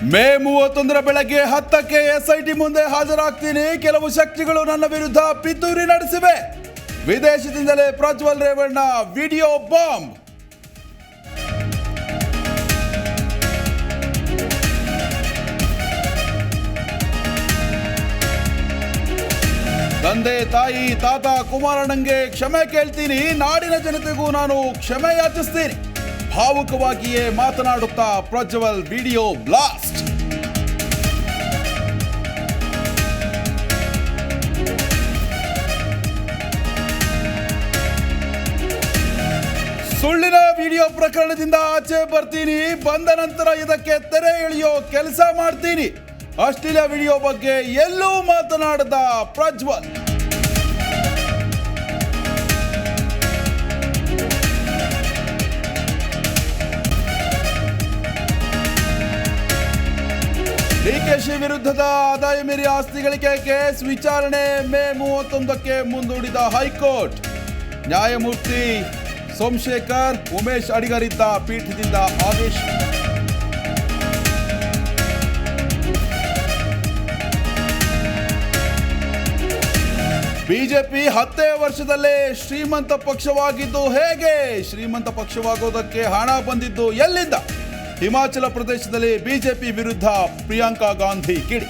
ಮೇ 31ರ ಬೆಳಗ್ಗೆ 10ಕ್ಕೆ ಎಸ್ಐಟಿ ಮುಂದೆ ಹಾಜರಾಗ್ತೀನಿ. ಕೆಲವು ಶಕ್ತಿಗಳು ನನ್ನ ವಿರುದ್ಧ ಪಿತೂರಿ ನಡೆಸಿವೆ. ವಿದೇಶದಿಂದಲೇ ಪ್ರಜ್ವಲ್ ರೇವಣ್ಣ ವಿಡಿಯೋ ಬಾಂಬ್. ತಂದೆ ತಾಯಿ ತಾತ ಕುಮಾರಣ್ಣಂಗೆ ಕ್ಷಮೆ ಕೇಳ್ತೀನಿ. ನಾಡಿನ ಜನತೆಗೂ ನಾನು ಕ್ಷಮೆ ಯಾಚಿಸ್ತೀನಿ. ಭಾವುಕವಾಗಿಯೇ ಮಾತನಾಡುತ್ತಾ ಪ್ರಜ್ವಲ್ ವಿಡಿಯೋ ಬ್ಲಾಸ್ಟ್. ಸುಳ್ಳಿನ ವಿಡಿಯೋ ಪ್ರಕರಣದಿಂದ ಆಚೆ ಬರ್ತೀನಿ. ಬಂದ ನಂತರ ಇದಕ್ಕೆ ತೆರೆ ಎಳೆಯೋ ಕೆಲಸ ಮಾಡ್ತೀನಿ. ಅಶ್ಲೀಲ ವಿಡಿಯೋ ಬಗ್ಗೆ ಎಲ್ಲೂ ಮಾತನಾಡದ ಪ್ರಜ್ವಲ್. ಡಿಕೆಶಿ ವಿರುದ್ಧದ ಆದಾಯ ಮೀರಿ ಆಸ್ತಿ ಗಳಿಕೆ ಕೇಸ್ ವಿಚಾರಣೆ ಮೇ 31ಕ್ಕೆ ಮುಂದೂಡಿದ ಹೈಕೋರ್ಟ್. ನ್ಯಾಯಮೂರ್ತಿ ಸೋಮಶೇಖರ್ ಉಮೇಶ್ ಅಡಿಗರಿದ್ದ ಪೀಠದಿಂದ ಆದೇಶ. ಬಿಜೆಪಿ 10 ವರ್ಷದಲ್ಲೇ ಶ್ರೀಮಂತ ಪಕ್ಷವಾಗಿದ್ದು ಹೇಗೆ? ಶ್ರೀಮಂತ ಪಕ್ಷವಾಗೋದಕ್ಕೆ ಹಣ ಬಂದಿದ್ದು ಎಲ್ಲಿಂದ? ಹಿಮಾಚಲ ಪ್ರದೇಶದಲ್ಲಿ ಬಿಜೆಪಿ ವಿರುದ್ಧ ಪ್ರಿಯಾಂಕಾ ಗಾಂಧಿ ಕಿಡಿ.